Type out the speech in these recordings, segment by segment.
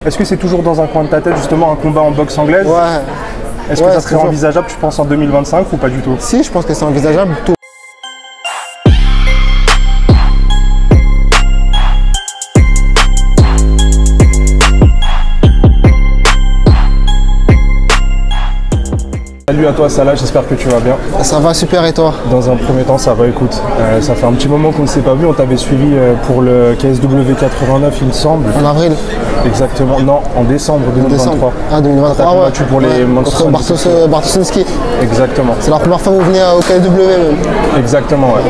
Est-ce que c'est toujours dans un coin de ta tête justement un combat en boxe anglaise? Ouais. Est-ce que ça serait envisageable, tu penses, en 2025 ou pas du tout? Si, je pense que c'est envisageable. Salut à toi Salah, j'espère que tu vas bien. Ça va super et toi? Dans un premier temps, ça va, écoute, ça fait un petit moment qu'on ne s'est pas vu, on t'avait suivi pour le KSW 89 il me semble. En avril? Exactement, non, en décembre 2023. Ah 2023, ouais. Combattu pour les contre Bartoszewski. Exactement. C'est la première fois que vous venez au KSW même. Exactement, ouais.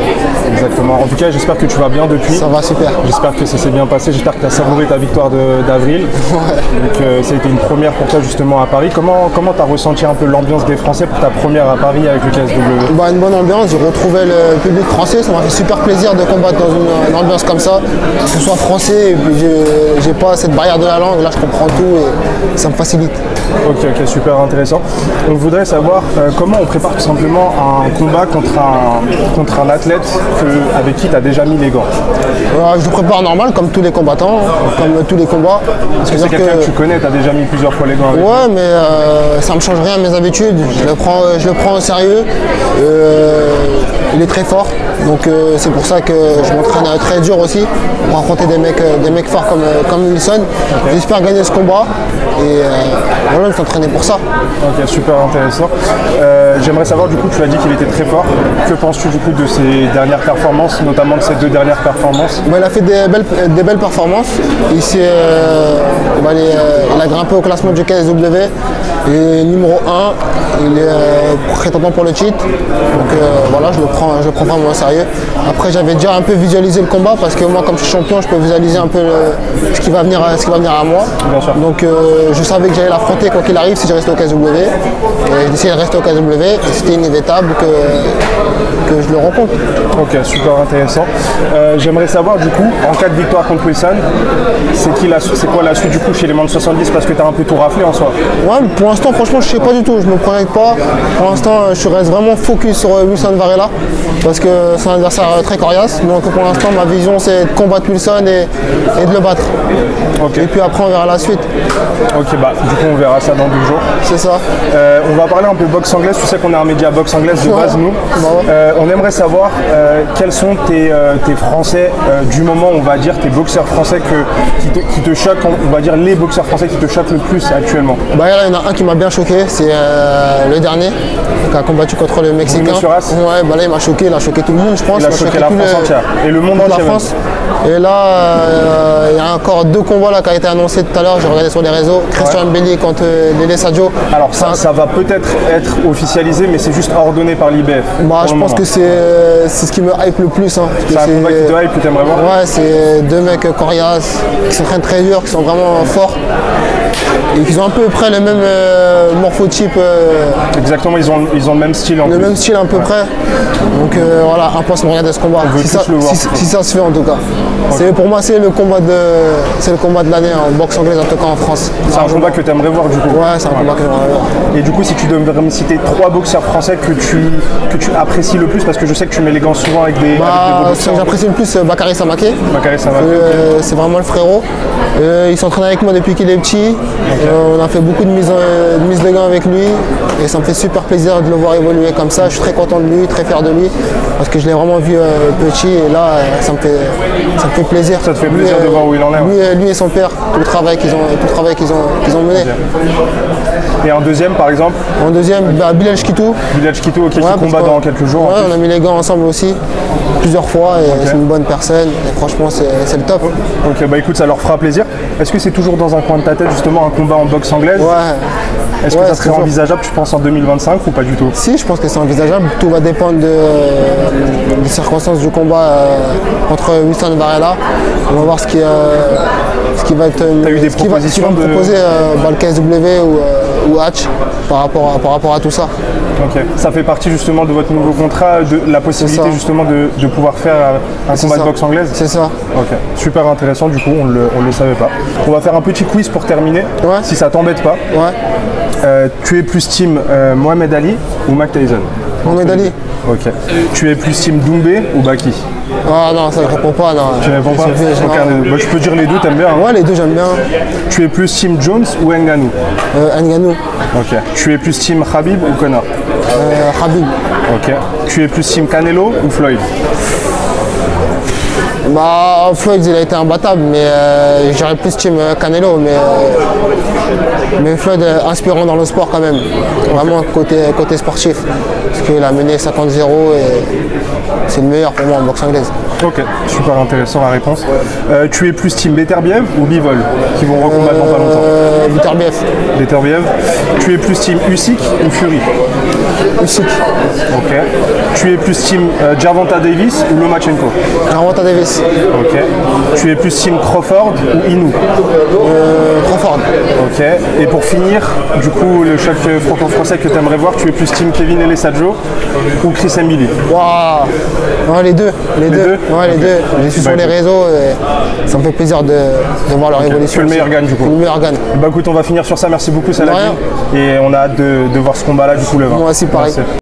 Exactement. En tout cas, j'espère que tu vas bien depuis. Ça va super. J'espère que ça s'est bien passé, j'espère que tu as savouré ta victoire d'avril. Ouais. Donc ça a été une première pour toi justement à Paris. Comment tu as ressenti un peu l'ambiance des Français pour ta première à Paris avec le KSW? Bah, une bonne ambiance, j'ai retrouvé le public français, ça m'a fait super plaisir de combattre dans une ambiance comme ça, que ce soit français, et puis j'ai pas cette barrière de la langue, là je comprends tout et ça me facilite. Ok, super intéressant. On voudrait savoir comment on prépare tout simplement un combat contre un athlète avec qui tu as déjà mis les gants. Je le prépare normal, comme tous les combattants, comme tous les combats. Est-ce que c'est quelqu'un que tu connais, tu as déjà mis plusieurs fois les gants avec? Ouais, mais ça me change rien à mes habitudes, je le prends au sérieux. Il est très fort, donc c'est pour ça que je m'entraîne très dur aussi pour affronter des mecs forts comme Wilson. Okay. J'espère gagner ce combat et voilà, je suis entraîné pour ça. Ok, super intéressant. J'aimerais savoir, du coup, tu as dit qu'il était très fort. Que penses-tu du coup de ses dernières performances, notamment de ses deux dernières performances? Il a fait des belles performances. Il a grimpé au classement du KSW. Et numéro 1, il est prétendant pour le cheat. Donc voilà, je le prends vraiment au sérieux. Après, j'avais déjà un peu visualisé le combat parce que moi, comme je suis champion, je peux visualiser un peu ce qui va venir à moi. Bien sûr. Donc je savais que j'allais l'affronter quoi qu'il arrive si je restais au KSW. Et j'essayais de rester au KSW et c'était inévitable que je le rencontre. Ok, super intéressant. J'aimerais savoir du coup, en cas de victoire contre Wilson, c'est quoi la suite du coup chez les moins de 70 parce que tu as un peu tout raflé en soi? Ouais, pour l'instant, franchement, je sais pas du tout, je me projette pas. Pour l'instant, je reste vraiment focus sur Wilson Varela parce que c'est un adversaire très coriace. Donc pour l'instant, ma vision c'est de combattre Wilson et de le battre. Okay. Et puis après, on verra la suite. Ok, bah du coup, on verra ça dans 2 jours. C'est ça. On va parler un peu boxe anglaise. Tu sais qu'on est un média boxe anglaise de base, nous. On aimerait savoir quels sont tes Français du moment, on va dire, tes boxeurs français qui te choquent, on va dire les boxeurs français qui te choquent le plus actuellement. Bah là, il y en a un qui m'a bien choqué, c'est le dernier, qui a combattu contre le Mexicain. Ouais, bah là il m'a choqué, il a choqué tout le monde, je pense. Il a choqué la France entière et le monde entier. Et là, il y a encore 2 combats là, qui ont été annoncés tout à l'heure, j'ai regardé sur les réseaux. Christian Mbelli contre Lele Sadio. Alors ça va peut-être être officialisé, mais c'est juste ordonné par l'IBF. Bah, je pense que c'est ce qui me hype le plus. Hein, c'est un combat qui te hype, que tu aimerais voir? Ouais, c'est 2 mecs coriaces, qui s'entraînent très dur, qui sont vraiment forts. Et qu'ils ont à peu près le même morphotype. Exactement, ils ont le même style. Le même style à peu près. Donc voilà, impossible de regarder ce combat. Si ça se fait en tout cas. Okay. Pour moi, c'est le combat de l'année en boxe anglaise, en tout cas en France. C'est un combat que tu aimerais voir du coup? Ouais, c'est un combat que j'aimerais voir. Et du coup, si tu devrais me citer 3 boxeurs français que tu apprécies le plus, parce que je sais que tu mets les gants souvent avec des ce que j'apprécie le plus, Bakary Samaké. C'est vraiment le frérot. Il s'entraîne avec moi depuis qu'il est petit. Okay. On a fait beaucoup de mises de gants avec lui et ça me fait super plaisir de le voir évoluer comme ça. Je suis très content de lui, très fier de lui parce que je l'ai vraiment vu petit et là ça me fait plaisir. Ça te fait plaisir de voir où il en est. Lui et son père, tout le travail qu'ils ont mené. Et en deuxième par exemple? En deuxième, Bilal Chkitou. Bilal Chkitou, qui combat dans quelques jours. Ouais, on a mis les gants ensemble aussi plusieurs fois et c'est une bonne personne et franchement c'est le top. Ok, bah écoute, ça leur fera plaisir. Est-ce que c'est toujours dans un coin de ta tête justement un combat en boxe anglaise? Ouais. Est-ce que ça serait envisageable, tu penses, en 2025 ou pas du tout? Si, je pense que c'est envisageable. Tout va dépendre des circonstances du combat contre Wilson Varela. On va voir ce qui va me proposer le KSW ou Hatch par rapport à tout ça. Ok. Ça fait partie justement de votre nouveau contrat, de la possibilité justement de pouvoir faire un combat de boxe anglaise? C'est ça. Ok. Super intéressant, du coup, on le savait pas. On va faire un petit quiz pour terminer, si ça t'embête pas. Ouais. Tu es plus team Mohamed Ali ou Mike Tyson? Mohamed Ali. Ok. Tu es plus team Doumbé ou Baki? Ah non, ça ne répond pas. Non. Tu réponds pas? Bah, je peux dire les deux, t'aimes bien? Ouais, les deux, j'aime bien. Tu es plus team Jones ou Ngannou? Ngannou. Ok. Tu es plus team Khabib ou Conor? Khabib. Ok. Tu es plus team Canelo ou Floyd? Bah, Floyd, il a été imbattable, mais j'aurais plus team Canelo, mais Floyd inspirant dans le sport quand même, vraiment côté sportif, parce qu'il a mené 50-0 et c'est le meilleur pour moi en boxe anglaise. Ok, super intéressant la réponse. Tu es plus team Beterbiev ou Bivol, qui vont recombattre dans pas longtemps? Beterbiev. Beterbiev. Tu es plus team Usyk ou Fury? Usyk. Ok. Tu es plus team Gervonta Davis ou Lomachenko? Gervonta Davis. Ok. Tu es plus team Crawford ou Inoue? Crawford. Ok. Et pour finir, du coup, le choc franco-français que tu aimerais voir, tu es plus team Kevin Elessadjo ou Chris Mbili? Waouh. Ouais, les deux. Les deux. Ouais, les deux. Je suis sur les réseaux et ça me fait plaisir de voir leur évolution. Que le meilleur gagne du coup. Le meilleur gagne. Bah écoute, on va finir sur ça. Merci beaucoup Saladin. Et on a hâte de voir ce combat là du coup le 20. Moi aussi pareil. Merci.